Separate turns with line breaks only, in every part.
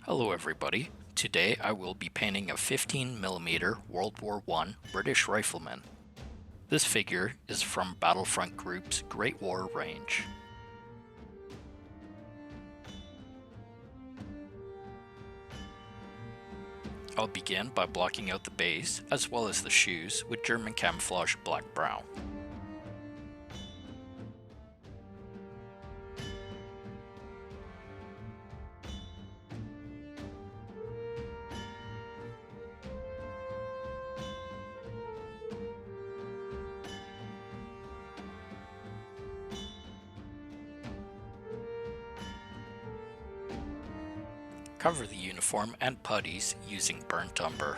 Hello everybody. Today I will be painting a 15mm World War I British Rifleman. This figure is from Battlefront Group's Great War range. I'll begin by blocking out the base as well as the shoes with German camouflage black-brown. Cover the uniform and puttees using burnt umber.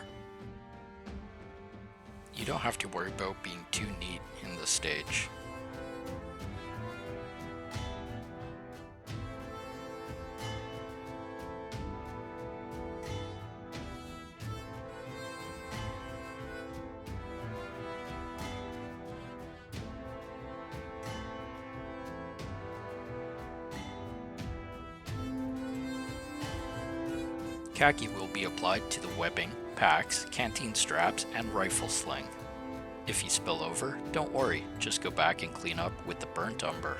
You don't have to worry about being too neat in this stage. Khaki will be applied to the webbing, packs, canteen straps, and rifle sling. If you spill over, don't worry, just go back and clean up with the burnt umber.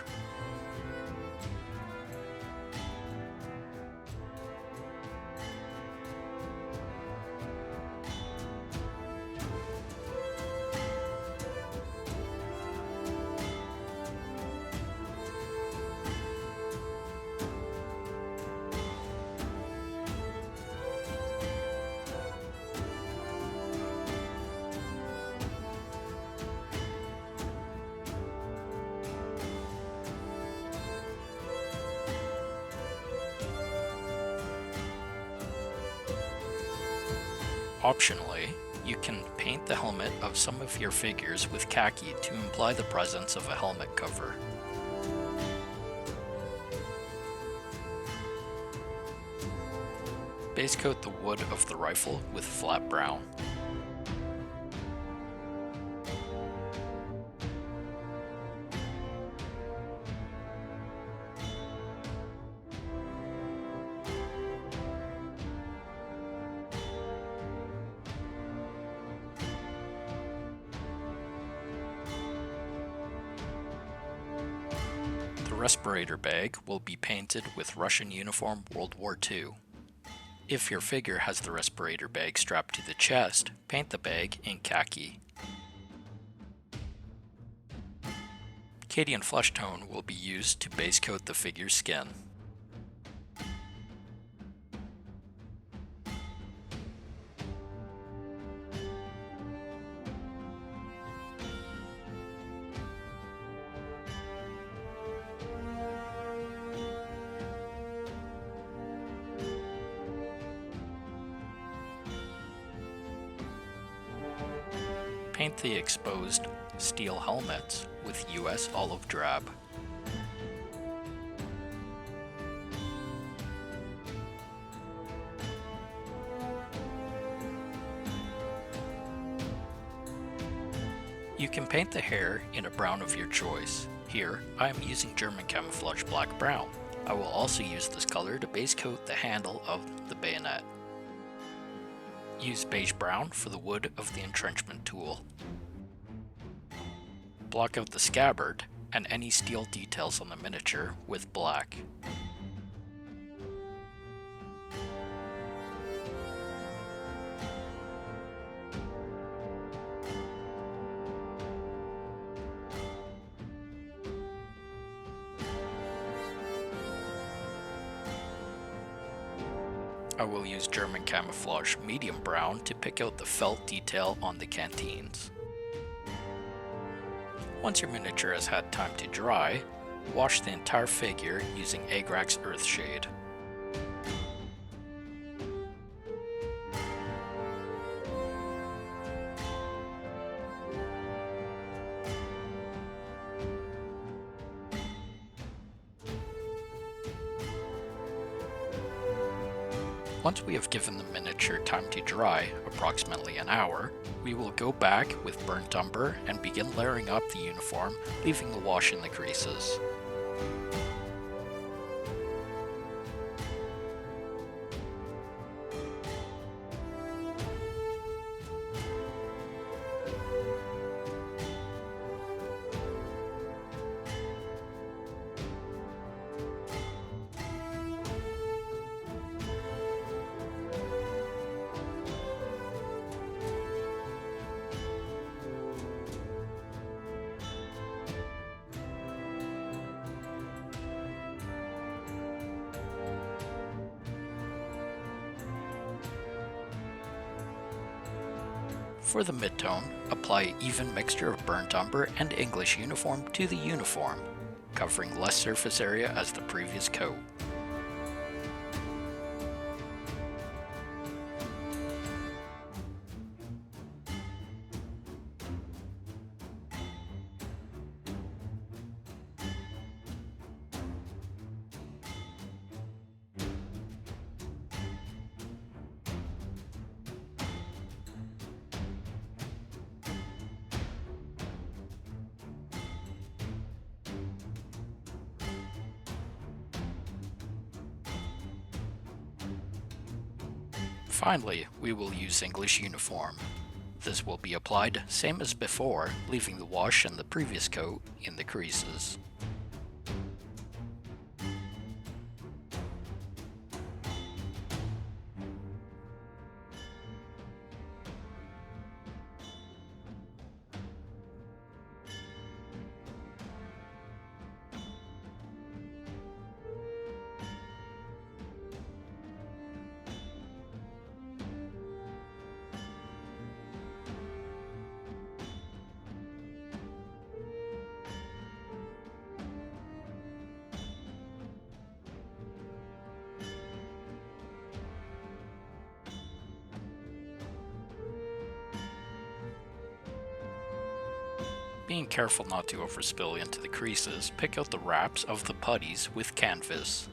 Optionally, you can paint the helmet of some of your figures with khaki to imply the presence of a helmet cover. Base coat the wood of the rifle with flat brown. The respirator bag will be painted with Russian uniform World War II. If your figure has the respirator bag strapped to the chest, paint the bag in khaki. Cadian flesh tone will be used to base coat the figure's skin. Paint the exposed steel helmets with US olive drab. You can paint the hair in a brown of your choice. Here, I am using German camouflage black-brown. I will also use this color to base coat the handle of the bayonet. Use beige brown for the wood of the entrenchment tool. Block out the scabbard and any steel details on the miniature with black. I will use German camouflage medium brown to pick out the felt detail on the canteens. Once your miniature has had time to dry, wash the entire figure using Agrax Earthshade. Once we have given the miniature time to dry, approximately an hour, we will go back with burnt umber and begin layering up the uniform, leaving the wash in the creases. For the midtone, apply an even mixture of burnt umber and English uniform to the uniform, covering less surface area as the previous coat. Finally, we will use English uniform. This will be applied same as before, leaving the wash and the previous coat in the creases. Being careful not to overspill into the creases, pick out the wraps of the puttees with canvas.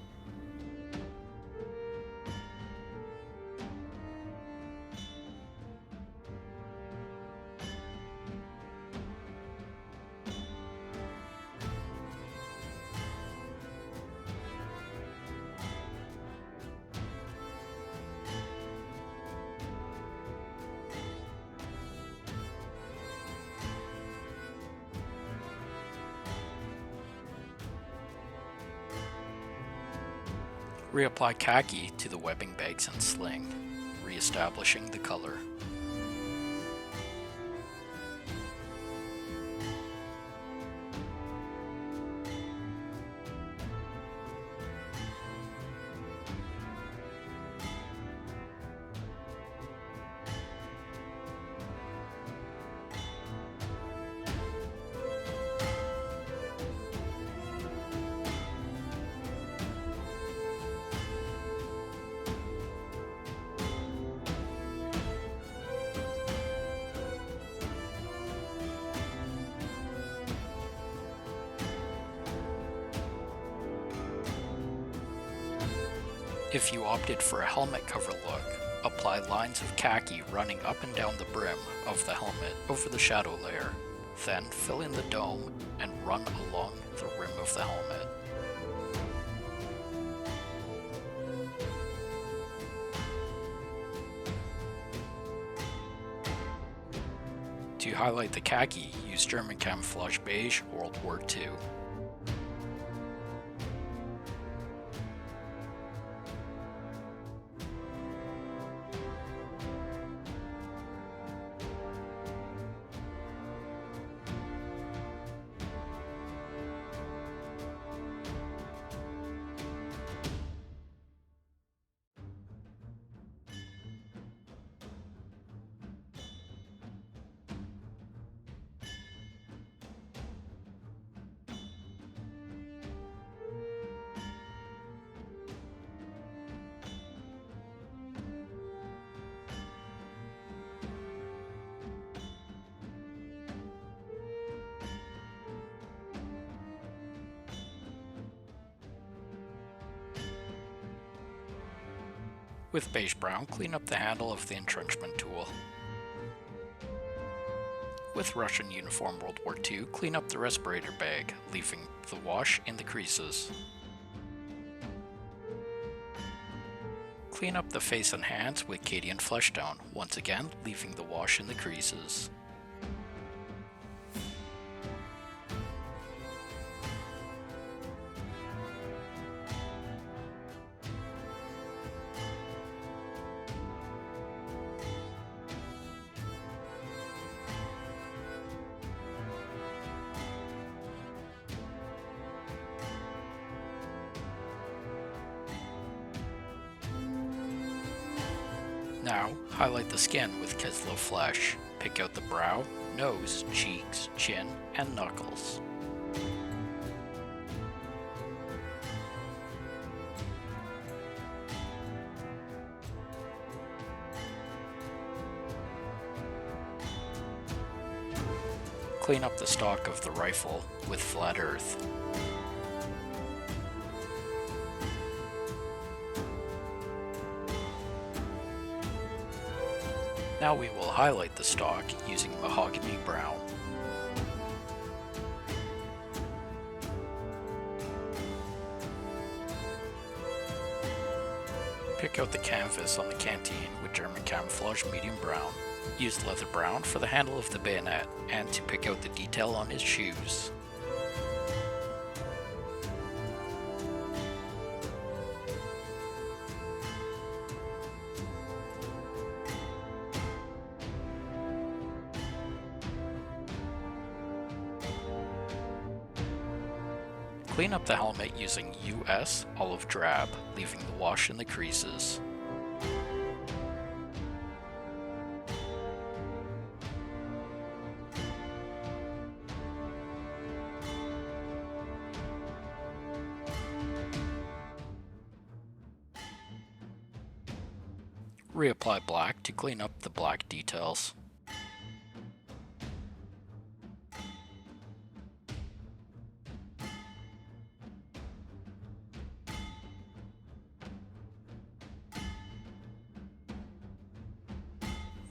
Reapply khaki to the webbing bags and sling, re-establishing the color. If you opted for a helmet cover look, apply lines of khaki running up and down the brim of the helmet over the shadow layer. Then fill in the dome and run along the rim of the helmet. To highlight the khaki, use German camouflage beige World War II. With beige brown, clean up the handle of the entrenchment tool. With Russian uniform World War II, clean up the respirator bag, leaving the wash in the creases. Clean up the face and hands with Cadian Fleshdown, once again leaving the wash in the creases. Now, highlight the skin with Keslow Flesh. pick out the brow, nose, cheeks, chin, and knuckles. Clean up the stock of the rifle with flat earth. Now we will highlight the stock using mahogany brown. Pick out the canvas on the canteen with German camouflage medium brown. Use leather brown for the handle of the bayonet and to pick out the detail on his shoes. Clean up the helmet using US olive drab, leaving the wash in the creases. Reapply black to clean up the black details.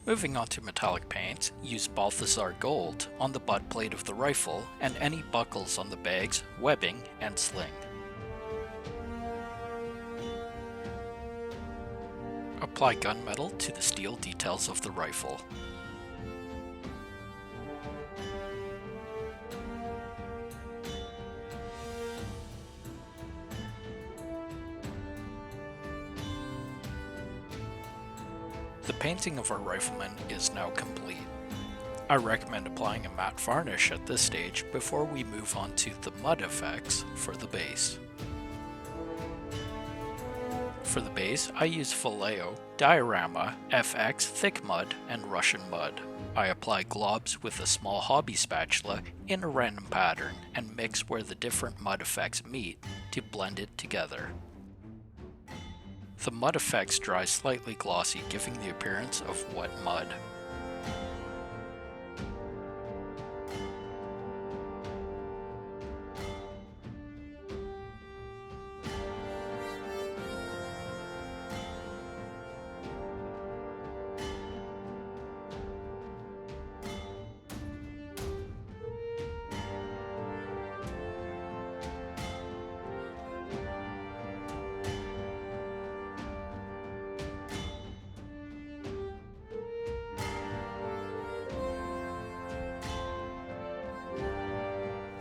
Moving on to metallic paints, use Balthasar Gold on the butt plate of the rifle and any buckles on the bags, webbing, and sling. Apply gunmetal to the steel details of the rifle. The painting of our Rifleman is now complete. I recommend applying a matte varnish at this stage before we move on to the mud effects for the base. For the base, I use Vallejo, Diorama, FX Thick Mud, and Russian Mud. I apply globs with a small hobby spatula in a random pattern and mix where the different mud effects meet to blend it together. The mud effects dry slightly glossy, giving the appearance of wet mud.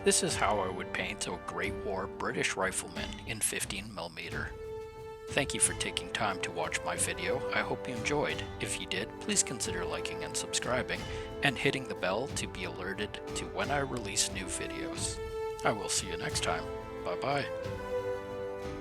This is how I would paint a Great War British Rifleman in 15mm. Thank you for taking time to watch my video. I hope you enjoyed. If you did, please consider liking and subscribing, and hitting the bell to be alerted to when I release new videos. I will see you next time. Bye bye.